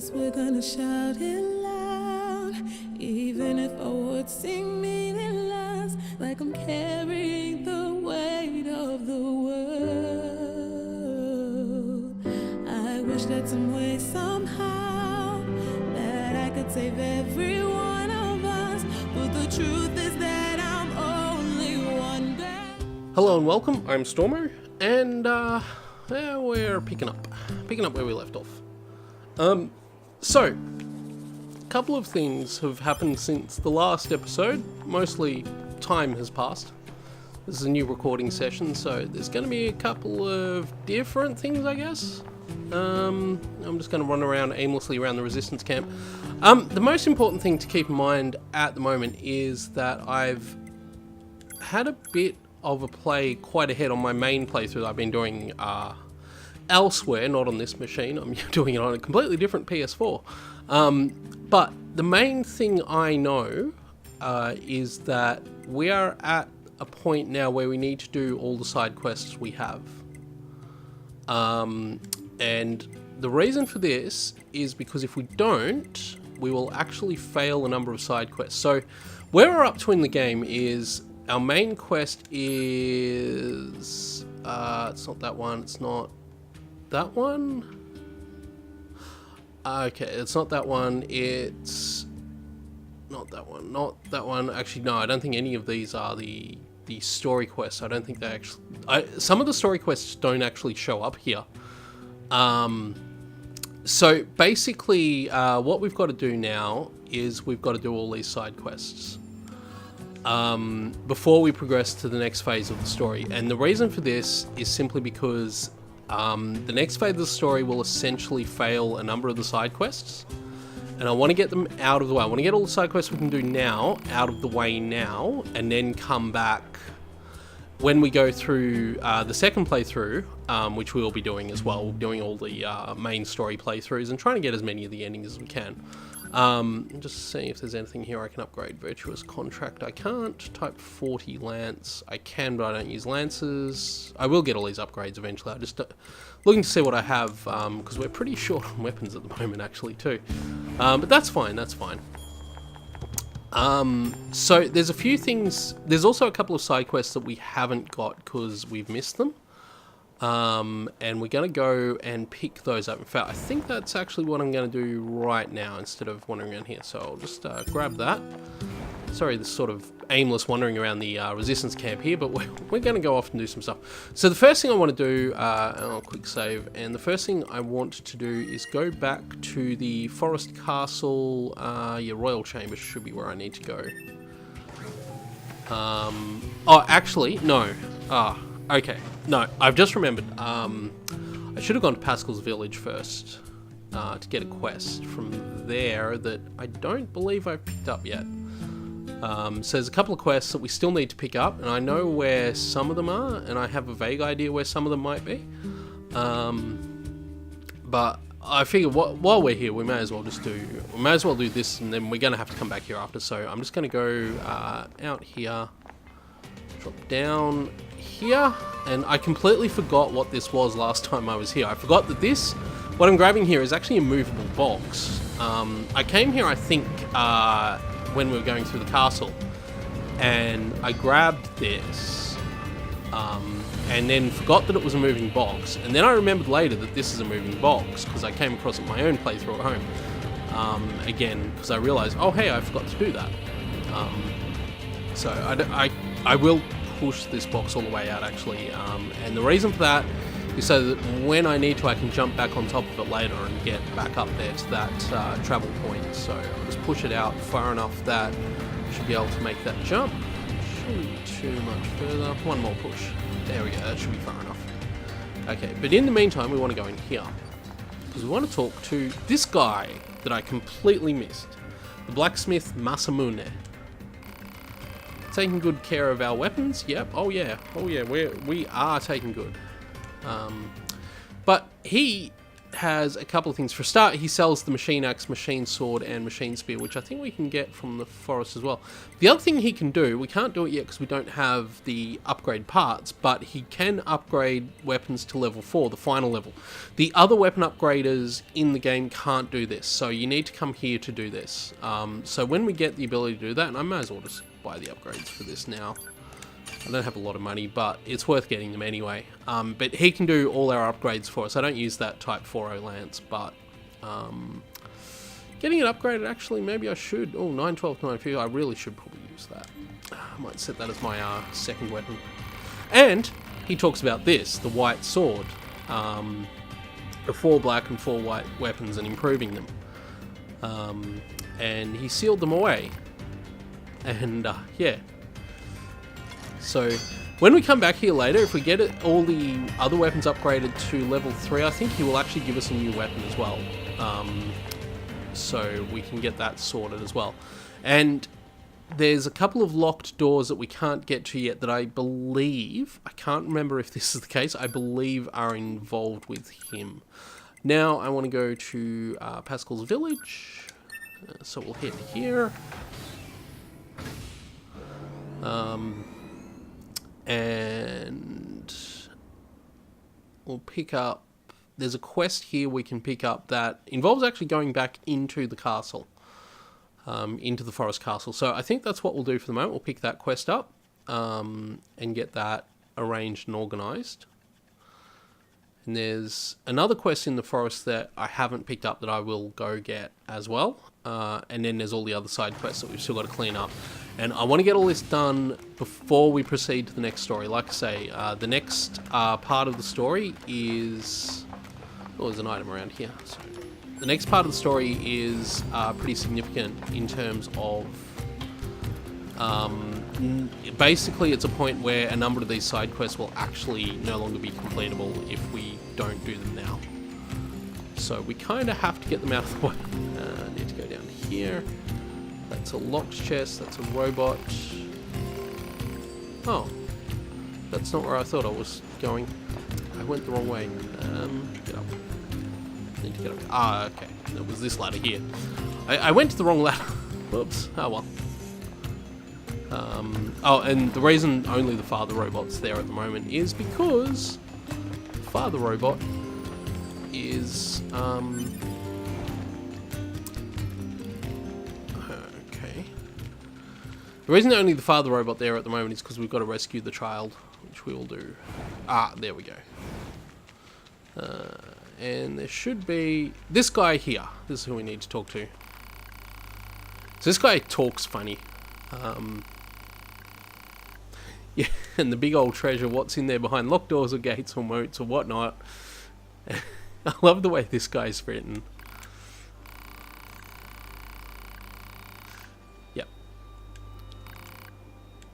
'cause we're gonna shout it loud. Even if our words seem meaningless, like I'm carrying the weight of the world. I wish that some way, somehow, that I could save every one of us, but the truth is that I'm only one girl. Hello and welcome, I'm Stormo, and we're picking up where we left off. So, a couple of things have happened since the last episode. Mostly time has passed. This is a new recording session, so there's going to be a couple of different things, I guess. I'm just going to run around aimlessly around the resistance camp. The most important thing to keep in mind at the moment is that I've had a bit of a play quite ahead on my main playthrough that I've been doing elsewhere, not on this machine. I'm doing it on a completely different PS4. But the main thing I know is that we are at a point now where we need to do all the side quests we have. And the reason for this is because if we don't, we will actually fail a number of side quests. So where we're up to in the game is our main quest is... it's not that one, it's not that one. Okay, it's not that one, it's not that one, not that one. Actually, no, I don't think any of these are the story quests. I don't think they actually... some of the story quests don't actually show up here. So basically, what we've got to do now is we've got to do all these side quests before we progress to the next phase of the story. And the reason for this is simply because the next phase of the story will essentially fail a number of the side quests, and I want to get them out of the way. I want to get all the side quests we can do now out of the way now, and then come back when we go through the second playthrough, which we will be doing as well. We're doing all the main story playthroughs and trying to get as many of the endings as we can. Just seeing if there's anything here I can upgrade. Virtuous Contract, I can't. Type 40 Lance, I can, but I don't use lances. I will get all these upgrades eventually. I'm just looking to see what I have, because we're pretty short on weapons at the moment, actually, too. But that's fine, that's fine. So there's a few things. There's also a couple of side quests that we haven't got because we've missed them. And we're going to go and pick those up. In fact, I think that's actually what I'm going to do right now instead of wandering around here. So I'll just grab that. Sorry, this sort of aimless wandering around the resistance camp here, but we're going to go off and do some stuff. So the first thing I want to do, I'll quick save, and the first thing I want to do is go back to the Forest Castle. Royal Chamber should be where I need to go. Oh, actually, no. Okay, no, I've just remembered. I should have gone to Pascal's Village first to get a quest from there that I don't believe I've picked up yet. So there's a couple of quests that we still need to pick up, and I know where some of them are, and I have a vague idea where some of them might be. But I figure while we're here, we may as well do this, and then we're going to have to come back here after. So I'm just going to go out here, drop down here, and I completely forgot what this was last time I was here. I forgot that what I'm grabbing here is actually a movable box. I came here, I think, when we were going through the castle, and I grabbed this, and then forgot that it was a moving box, and then I remembered later that this is a moving box, because I came across it in my own playthrough at home, again, because I realised, oh hey, I forgot to do that. So I will push this box all the way out, actually, and the reason for that is so that when I need to, I can jump back on top of it later and get back up there to that travel point. So I'll just push it out far enough that I should be able to make that jump. Shouldn't be too much further. One more push. There we go, that should be far enough. Okay, but in the meantime, we want to go in here, because we want to talk to this guy that I completely missed. The blacksmith Masamune. Taking good care of our weapons. Yep. Oh yeah. We are taking good. But he has a couple of things. For a start, he sells the machine axe, machine sword, and machine spear, which I think we can get from the forest as well. The other thing he can do, we can't do it yet because we don't have the upgrade parts, but he can upgrade weapons to level 4, the final level. The other weapon upgraders in the game can't do this, so you need to come here to do this. So when we get the ability to do that, and I might as well just buy the upgrades for this now. I don't have a lot of money, but it's worth getting them anyway. But he can do all our upgrades for us. I don't use that Type 40 lance, but getting it upgraded, actually, maybe I should. Oh, 912, 950, I really should probably use that. I might set that as my second weapon. And he talks about this, the white sword. The 4 black and 4 white weapons and improving them. And he sealed them away. And, yeah. So, when we come back here later, if we get all the other weapons upgraded to level 3, I think he will actually give us a new weapon as well. So we can get that sorted as well. And there's a couple of locked doors that we can't get to yet that I believe, I can't remember if this is the case, I believe are involved with him. Now I want to go to Pascal's village. So we'll head here. And we'll pick up, there's a quest here we can pick up that involves actually going back into the castle, into the forest castle. So I think that's what we'll do for the moment. We'll pick that quest up and get that arranged and organised. And there's another quest in the forest that I haven't picked up that I will go get as well. And then there's all the other side quests that we've still got to clean up. And I want to get all this done before we proceed to the next story. Like I say, the next part of the story is... Oh, there's an item around here. So the next part of the story is pretty significant in terms of... basically, it's a point where a number of these side quests will actually no longer be completable if we don't do them now. So we kind of have to get them out of the way. Need to go down here. That's a locked chest. That's a robot. Oh, that's not where I thought I was going. I went the wrong way. Get up. Need to get up. Ah, okay. It was this ladder here. I went to the wrong ladder. Whoops. Oh well. Oh, and the reason only the father robot's there at the moment is because the father robot is, okay. The reason only the father robot there at the moment is because we've got to rescue the child, which we will do. Ah, there we go. And there should be this guy here. This is who we need to talk to. So this guy talks funny. Yeah, and the big old treasure, what's in there behind locked doors or gates or moats or whatnot. I love the way this guy's written. Yep.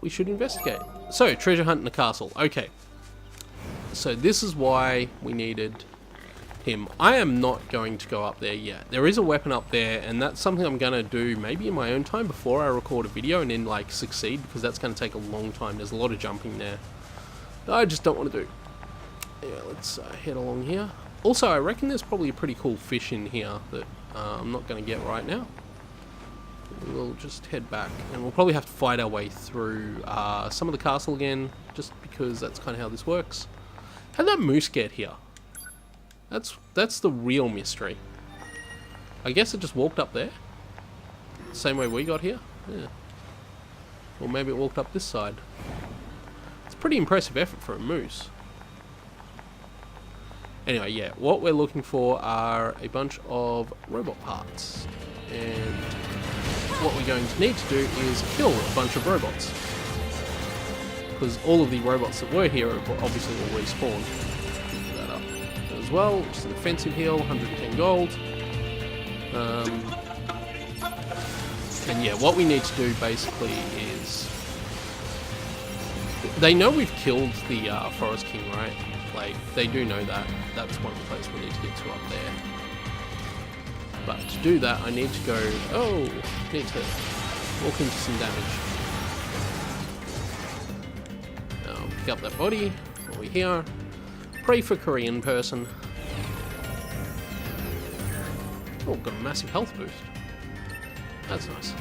We should investigate. So, treasure hunt in the castle. Okay. So this is why we needed him. I am not going to go up there yet. There is a weapon up there, and that's something I'm going to do maybe in my own time before I record a video and then like succeed, because that's going to take a long time. There's a lot of jumping there that I just don't want to do. Yeah, let's head along here. Also, I reckon there's probably a pretty cool fish in here that I'm not going to get right now. We'll just head back, and we'll probably have to fight our way through some of the castle again, just because that's kind of how this works. How'd that moose get here? That's the real mystery. I guess it just walked up there. Same way we got here. Yeah. Or maybe it walked up this side. It's a pretty impressive effort for a moose. Anyway, yeah, what we're looking for are a bunch of robot parts. And what we're going to need to do is kill a bunch of robots. Because all of the robots that were here obviously will respawn. Pick that up as well, which is an offensive heal, 110 gold. And yeah, what we need to do basically is... They know we've killed the Forest King, right? Like, they do know that. That's one of the places we need to get to up there. But to do that, I need to go... Oh, need to walk into some damage. Now, pick up that body. While we're here. Pray for Korean person. Oh, got a massive health boost. That's nice.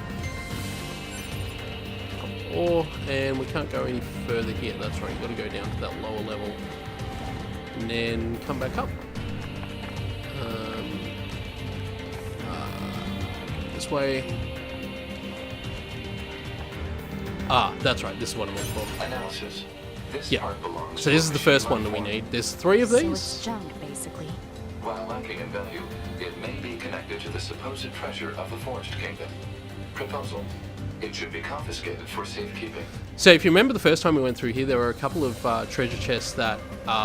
Or, and we can't go any further here. That's right, you've got to go down to that lower level. And then come back up. This way. Ah, that's right, this is what I'm looking for. Analysis. This part belongs So this is the first one that we need. There's 3 of So these. it's junk, basically. While lacking in value, it may be connected to the supposed treasure of the Forged Kingdom. Proposal. It should be confiscated for safekeeping. So if you remember the first time we went through here, there were a couple of treasure chests that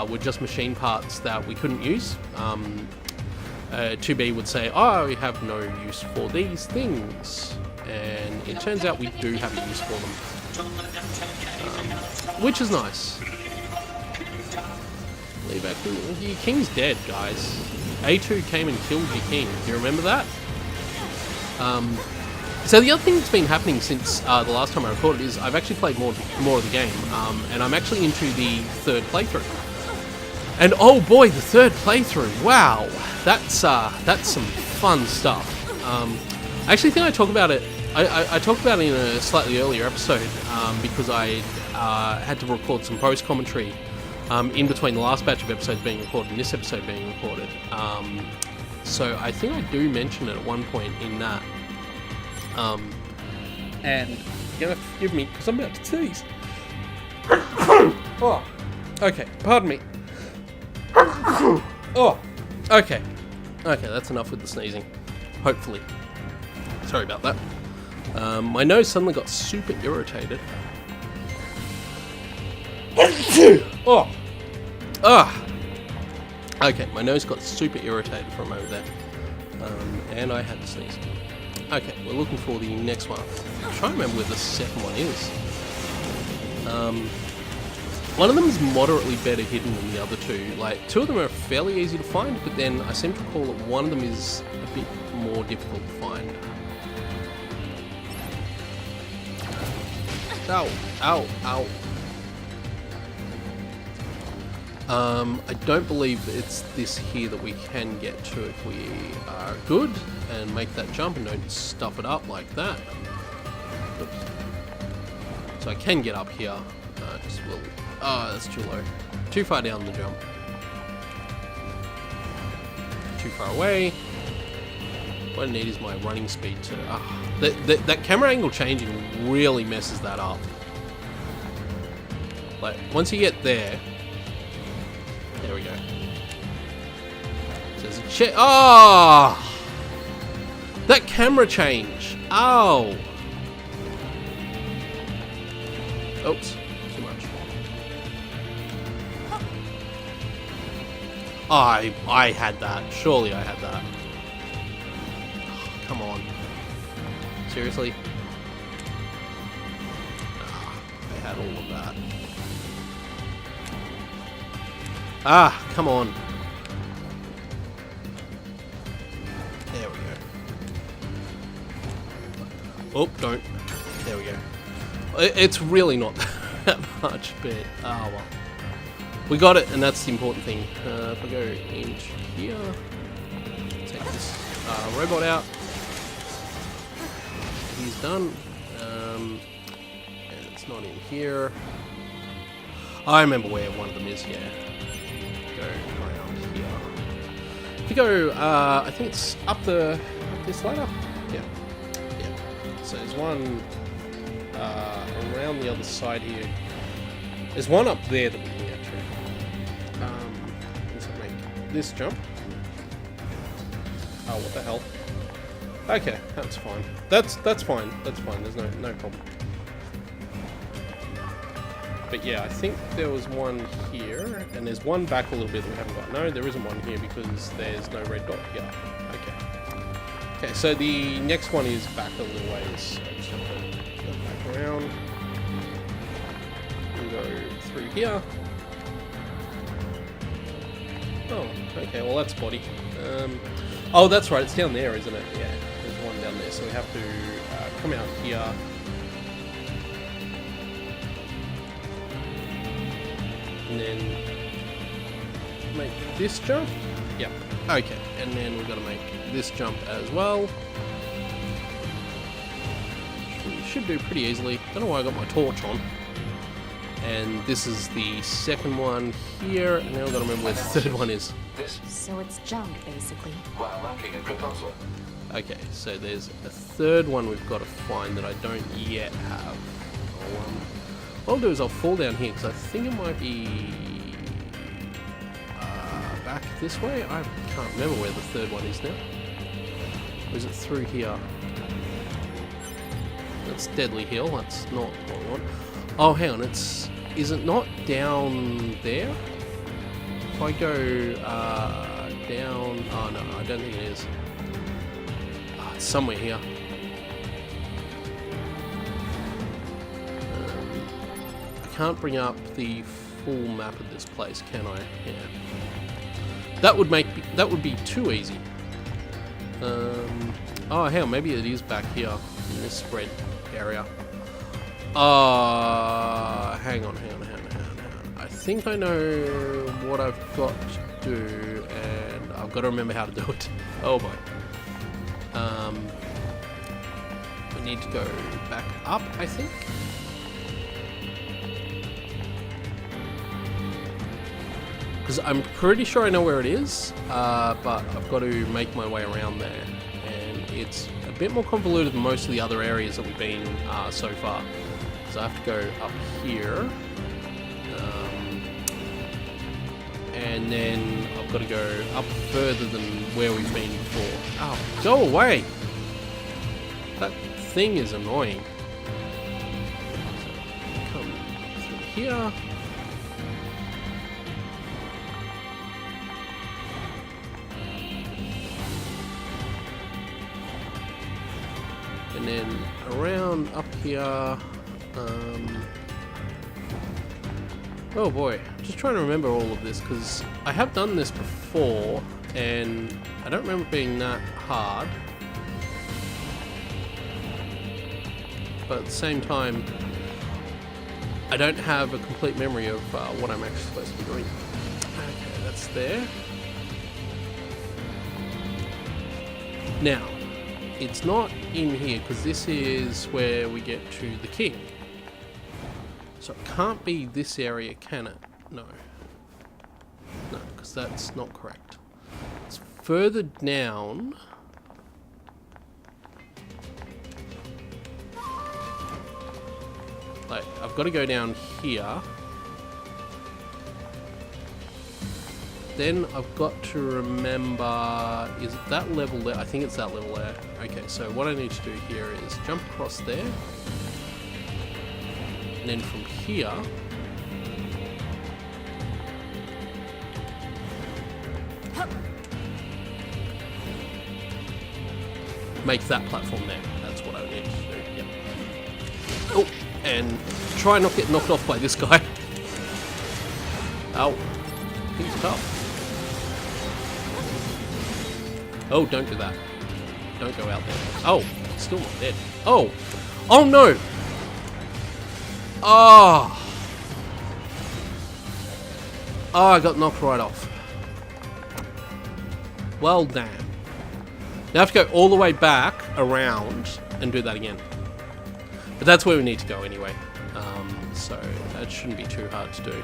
were just machine parts that we couldn't use. 2B would say, oh, we have no use for these things. And it turns out we do have a use for them. Which is nice. Leave back in. Your king's dead, guys. A2 came and killed your king. Do you remember that? So the other thing that's been happening since the last time I recorded is I've actually played more of the game, and I'm actually into the 3rd playthrough. And oh boy, the 3rd playthrough! Wow, that's some fun stuff. I actually think I talk about it. I talked about it in a slightly earlier episode because I had to record some post commentary in between the last batch of episodes being recorded and this episode being recorded. So I think I do mention it at one point in that. And you're gonna have to forgive me because I'm about to sneeze. Oh, okay. Pardon me. Oh, okay. Okay, that's enough with the sneezing. Hopefully. Sorry about that. My nose suddenly got super irritated. Oh. Ah. Okay, my nose got super irritated for a moment there. And I had to sneeze. Okay, we're looking for the next one. I'm trying to remember where the second one is. One of them is moderately better hidden than the other 2. Like, 2 of them are fairly easy to find, but then I seem to recall that one of them is a bit more difficult to find. Ow, ow, ow. I don't believe it's this here that we can get to if we are good and make that jump and don't stuff it up like that. Oops. So I can get up here. Just will. Oh, that's too low. Too far down the jump. Too far away. What I need is my running speed to... that camera angle changing really messes that up. Like, once you get there... There we go. So there's a check. Oh! That camera change. Oh! Oops. Too much. I had that. Surely I had that. Oh, come on. Seriously? I had all of that. Ah, come on. There we go. Oh, don't. There we go. It's really not that much, but oh well. We got it, and that's the important thing. If I go into here, take this robot out. He's done. And it's not in here. I remember where one of them is, yeah. Go around here. If you go, I think it's up this ladder. Yeah. So there's one around the other side here. There's one up there that we can get to. Does it make this jump? Oh, what the hell? Okay, that's fine. That's fine. That's fine. There's no problem. But yeah, I think there was one here, and there's one back a little bit that we haven't got. No, there isn't one here because there's no red dot here. Okay. Okay, so the next one is back a little ways. So just have to go back around. We'll go through here. Oh, okay, well that's body. Oh, that's right, it's down there, isn't it? Yeah, there's one down there, so we have to come out here. And then make this jump. Yep. Okay. And then we've got to make this jump as well. We should do pretty easily. Don't know why I got my torch on. And this is the second one here, and now I've got to remember where the third one is. So it's junk, basically. While lacking in proposal. Okay, so there's a third one we've got to find that I don't yet have. What I'll do is I'll fall down here, because I think it might be back this way. I can't remember where the third one is now. Or is it through here? That's Deadly Hill, that's not what we want. Oh, hang on, is it not down there? If I go down, oh no, I don't think it is. It's somewhere here. I can't bring up the full map of this place, can I? Yeah. That would be too easy. Oh, hell, maybe it is back here in this spread area. Hang on. I think I know what I've got to do, and I've got to remember how to do it. Oh boy. We need to go back up, I think. Because I'm pretty sure I know where it is, but I've got to make my way around there. And it's a bit more convoluted than most of the other areas that we've been so far. So I have to go up here. And then I've got to go up further than where we've been before. Oh, go away! That thing is annoying. So come through here. And then around up here. Oh boy, just trying to remember all of this because I have done this before and I don't remember it being that hard. But at the same time, I don't have a complete memory of what I'm actually supposed to be doing. Okay, that's there. Now, it's not in here because this is where we get to the king. So it can't be this area, can it? No. No, because that's not correct. It's further down. Like, I've got to go down here. Then I've got to remember, is it that level there? I think it's that level there. Okay, so what I need to do here is jump across there. And then from here, make that platform there. That's what I need to do. Yep. Oh, and try not get knocked off by this guy. Ow. He's tough. Oh, don't do that. Don't go out there. Oh, still not dead. Oh. Oh no! Oh! Oh, I got knocked right off. Well, damn. Now I have to go all the way back around and do that again. But that's where we need to go anyway. So that shouldn't be too hard to do.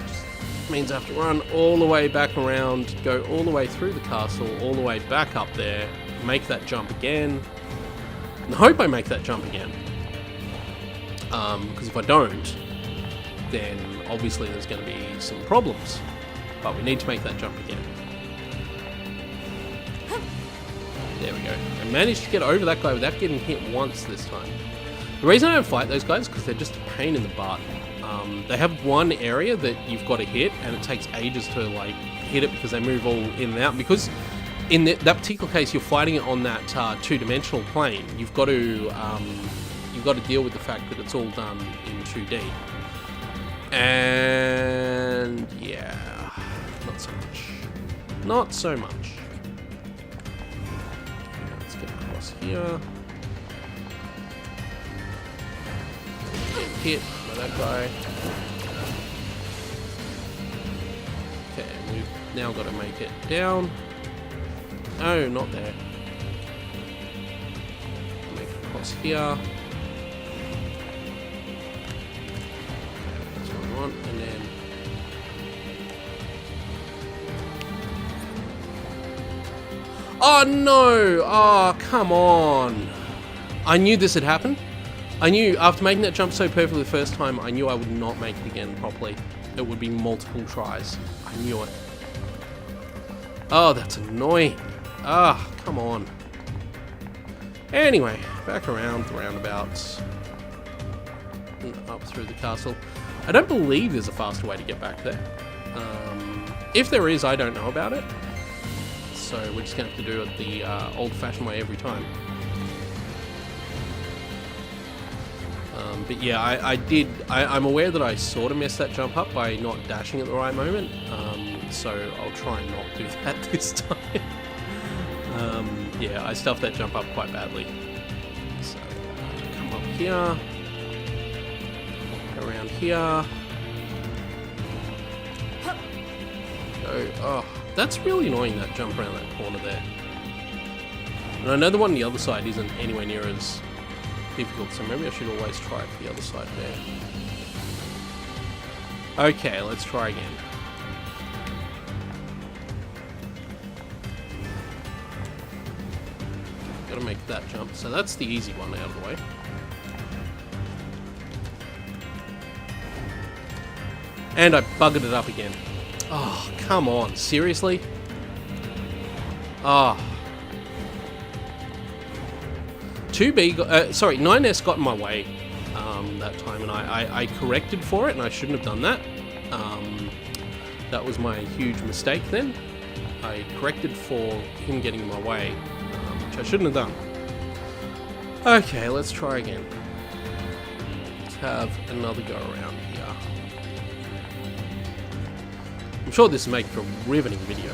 Just means I have to run all the way back around, go all the way through the castle, all the way back up there, make that jump again. And I hope I make that jump again. Because if I don't, then obviously there's going to be some problems. But we need to make that jump again. There we go. I managed to get over that guy without getting hit once this time. The reason I don't fight those guys is because they're just a pain in the butt. They have one area that you've got to hit, and it takes ages to like hit it because they move all in and out. Because in that particular case, you're fighting it on that two-dimensional plane. You've got to deal with the fact that it's all done in 2D. And yeah, not so much. Not so much. Okay, let's get across here. Get hit by that guy. Okay, we've now got to make it down. Oh, not there. Make it across here. That's what I want, and then... Oh no! Oh, come on! I knew this had happened. I knew, after making that jump so perfectly the first time, I knew I would not make it again properly. It would be multiple tries. I knew it. Oh, that's annoying. Ah, come on. Anyway, back around the roundabouts. And up through the castle. I don't believe there's a faster way to get back there. If there is, I don't know about it. So we're just going to have to do it the old-fashioned way every time. But yeah, I'm aware that I sort of messed that jump up by not dashing at the right moment. So I'll try and not do that this time. Yeah, I stuffed that jump up quite badly. So come up here. Go around here. Go. Oh, that's really annoying, that jump around that corner there. And I know the one on the other side isn't anywhere near as difficult, so maybe I should always try it for the other side there. Okay, let's try again. Gotta make that jump, so that's the easy one out of the way. And I buggered it up again. Oh, come on, seriously? Ah. 9S got in my way that time, and I corrected for it, and I shouldn't have done that. That was my huge mistake then. I corrected for him getting in my way, which I shouldn't have done. Okay, let's try again. Let's have another go around here. I'm sure this will make for a riveting video.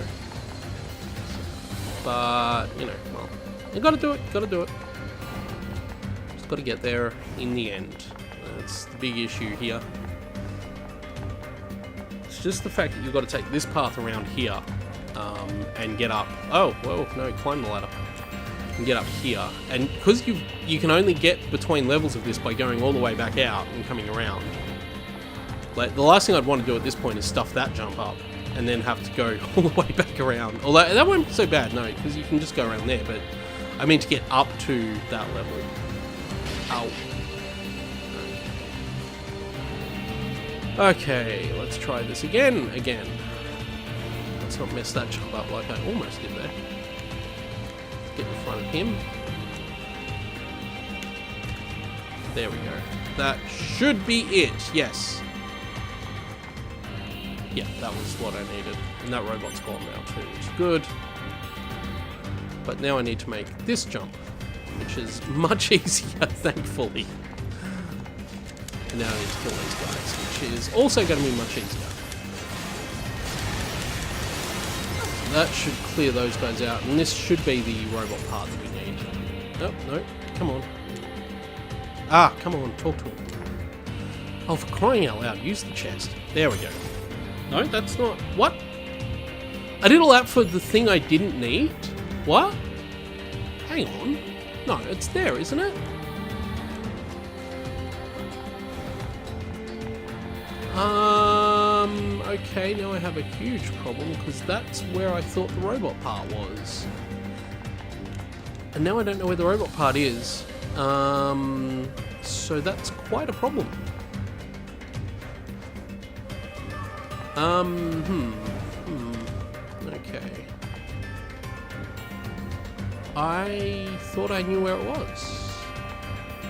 But, you know, well, you gotta do it. Got to get there in the end. That's the big issue here. It's just the fact that you've got to take this path around here and get up. Oh, well, no, climb the ladder and get up here. And because you can only get between levels of this by going all the way back out and coming around. Like, the last thing I'd want to do at this point is stuff that jump up and then have to go all the way back around. Although that won't be so bad, no, because you can just go around there. But I mean to get up to that level. Ow. Okay, let's try this again. Let's not mess that jump up like I almost did there. Let's get in front of him. There we go. That should be it, yes. Yeah, that was what I needed. And that robot's gone now too, which is good. But now I need to make this jump, which is much easier, thankfully. And now I need to kill these guys, which is also going to be much easier. So that should clear those guys out, and this should be the robot part that we need. Oh, no, come on. Ah, come on, talk to him. Oh, for crying out loud, use the chest. There we go. No, that's not... What? I did all that for the thing I didn't need? What? Hang on. No, it's there, isn't it? Okay, now I have a huge problem, because that's where I thought the robot part was. And now I don't know where the robot part is. So that's quite a problem. Okay. I thought I knew where it was.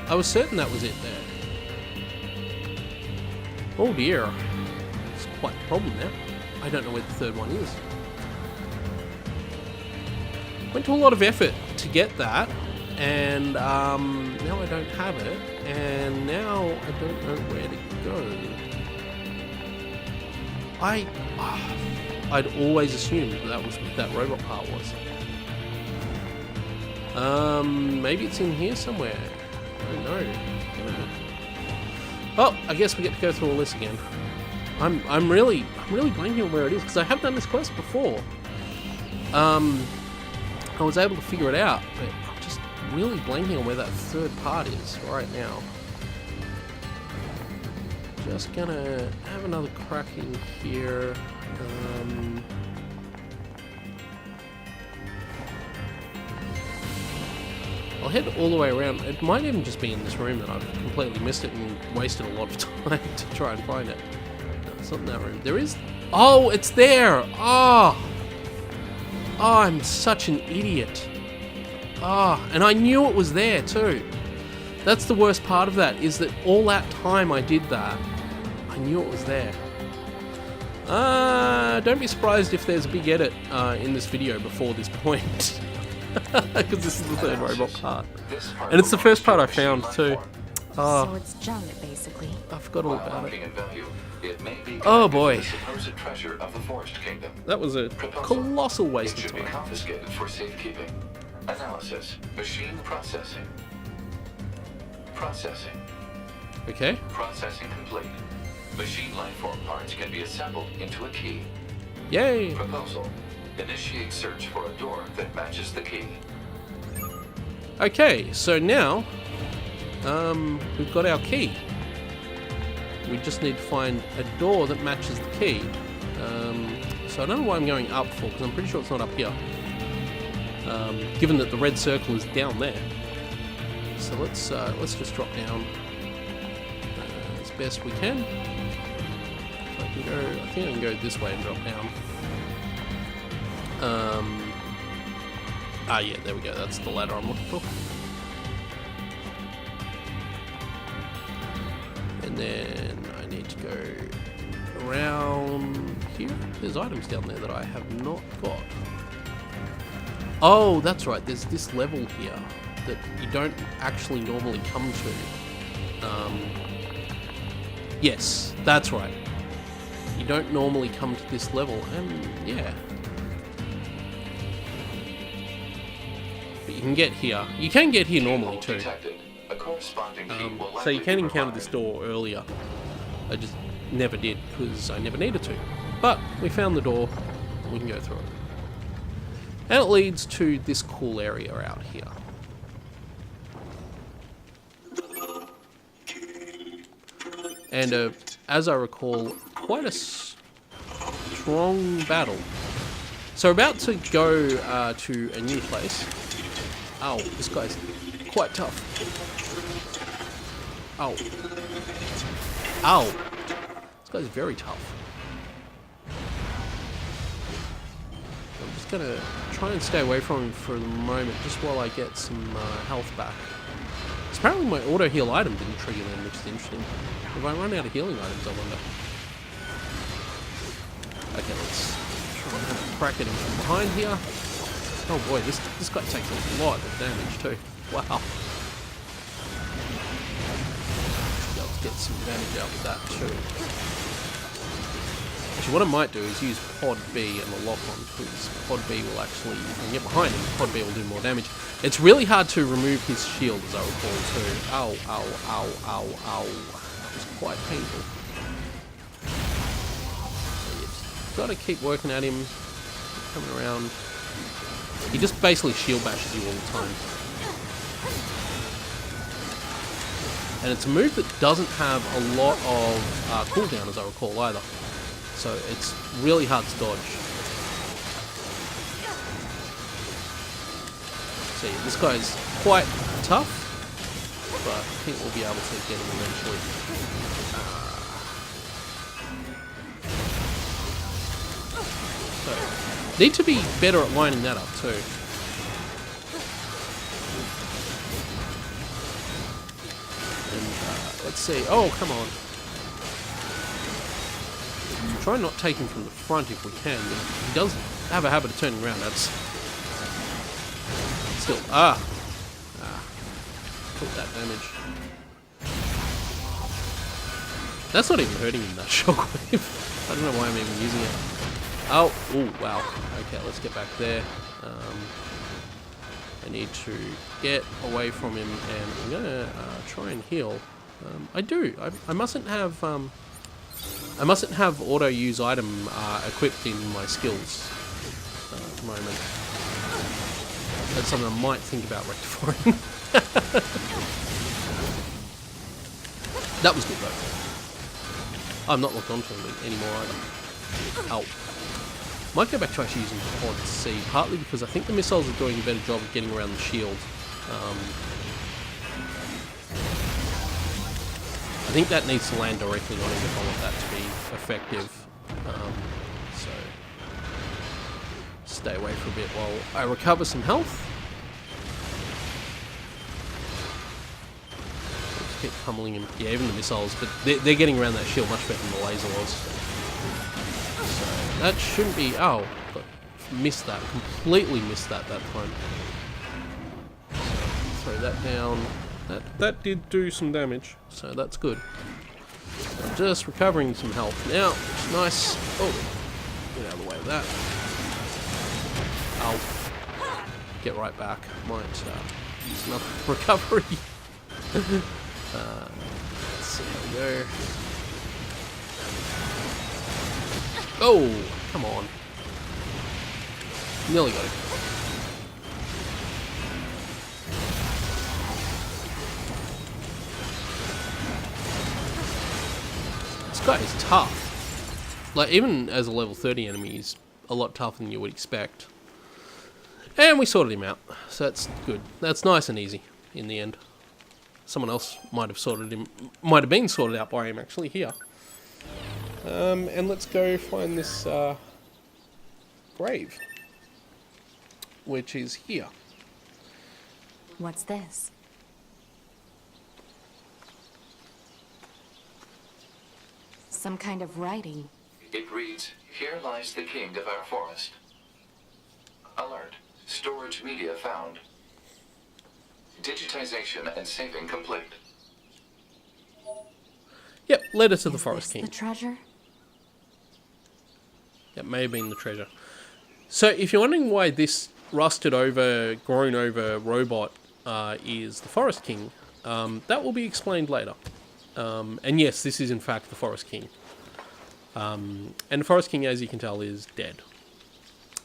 I was certain that was it there. Oh dear. It's quite a problem now. I don't know where the third one is. Went to a lot of effort to get that, and now I don't have it, and now I don't know where to go. I'd always assumed that was what that robot part was. Maybe it's in here somewhere. I don't know. Oh, I guess we get to go through all this again. I'm really blanking on where it is, because I have done this quest before. I I was able to figure it out, but I'm just really blanking on where that third part is right now. Just gonna have another crack in here. I'll head all the way around. It might even just be in this room that I've completely missed it and wasted a lot of time to try and find it. No, it's not in that room. There is... Oh, it's there! Oh! Oh, I'm such an idiot. Oh, and I knew it was there too. That's the worst part of that, is that all that time I did that, I knew it was there. Don't be surprised if there's a big edit in this video before this point. Because this is the third robot part. And it's the first part I found too. Oh, So it's junk, basically. I forgot all about it. Oh Oh boy. That That was a colossal waste It of should be time. confiscated for safekeeping. Analysis. Machine processing. Processing. Okay. Processing complete. Machine lifeform parts can be assembled into a key. Yay. Proposal. Initiate search for a door that matches the key. Okay, so now, we've got our key. We just need to find a door that matches the key. So I don't know why I'm going up for, because I'm pretty sure it's not up here. Given that the red circle is down there. So let's just drop down as best we can. If I can go, I think I can go this way and drop down. Yeah, there we go. That's the ladder I'm looking for. And then I need to go around here. There's items down there that I have not got. Oh, that's right. There's this level here that you don't actually normally come to. Yes, that's right. You don't normally come to this level, and yeah. But you can get here. You can get here normally too. So you can encounter this door earlier. I just never did because I never needed to. But we found the door. We can go through it. And it leads to this cool area out here. And as I recall, quite a strong battle. So we're about to go to a new place. Ow, this guy's quite tough. Ow. Ow. This guy's very tough. I'm just gonna try and stay away from him for the moment, just while I get some health back. Apparently my auto heal item didn't trigger then, which is interesting. If I run out of healing items, I wonder. Okay, let's try and have a crack at him from behind here. Oh boy, this guy takes a lot of damage too. Wow. Let's get some damage out of that too. Actually, what I might do is use Pod B and the lock-on, because Pod B will actually, if I can get behind him, Pod B will do more damage. It's really hard to remove his shield, as I recall too. Ow, ow, ow, ow, ow. That was quite painful. So you just gotta keep working at him, coming around. He just basically shield bashes you all the time. And it's a move that doesn't have a lot of cooldown, as I recall, either. So it's really hard to dodge. See, this guy's quite tough, but I think we'll be able to get him eventually. So, need to be better at lining that up too. And let's see. Oh, come on. Try not take him from the front if we can, but he does have a habit of turning around. That's still took that damage. That's not even hurting him, that shockwave. I don't know why I'm even using it. Oh, wow. Okay, let's get back there. I need to get away from him, and I'm gonna try and heal. I mustn't have. I mustn't have auto use item equipped in my skills at the moment. That's something I might think about rectifying. That was good though. I'm not locked onto him anymore either. Ow. Might go back to actually using Pod C, partly because I think the missiles are doing a better job of getting around the shield. I think that needs to land directly on him if I want that to be effective. So, stay away for a bit while I recover some health. Just keep pummeling him. Yeah, even the missiles, but they're getting around that shield much better than the laser was. So, that shouldn't be... Oh, but missed that. Completely missed that time. Throw that down. That did do some damage, so that's good. I'm just recovering some health now, which is nice. Oh, get out of the way of that. Ow. Get right back. Might use another recovery. Let's see how we go. Oh, come on. Nearly got it. This guy is tough. Like, even as a level 30 enemy, he's a lot tougher than you would expect. And we sorted him out, so that's good. That's nice and easy in the end. Someone else might have been sorted out by him actually here. And let's go find this grave, which is here. What's this? Some kind of writing. It reads, "Here lies the king of our forest. Alert. Storage media found. Digitization and saving complete." Yep, letter to the Is Forest this King. the treasure? That may have been the treasure. So, if you're wondering why this rusted over, grown over robot is the Forest King, that will be explained later. And yes, this is in fact the Forest King. And the Forest King, as you can tell, is dead.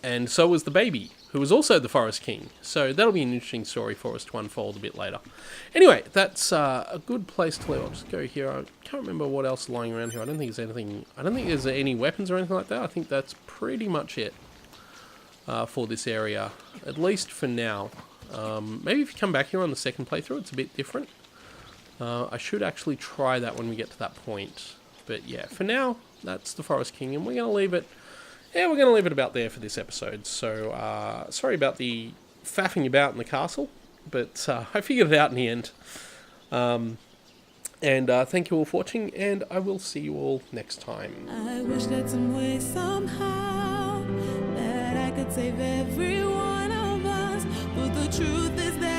And so was the baby, who was also the Forest King. So that'll be an interesting story for us to unfold a bit later. Anyway, that's a good place to leave. I'll just go here. I can't remember what else is lying around here. I don't think there's anything. I don't think there's any weapons or anything like that. I think that's pretty much it for this area, at least for now. Maybe if you come back here on the second playthrough, it's a bit different. I should actually try that when we get to that point. But yeah, for now, that's the Forest King, and we're going to leave it. Yeah, we're going to leave it about there for this episode. So, sorry about the faffing about in the castle, but I figured it out in the end. And thank you all for watching, and I will see you all next time. I wish that some way, somehow, that I could save every one of us. But the truth is that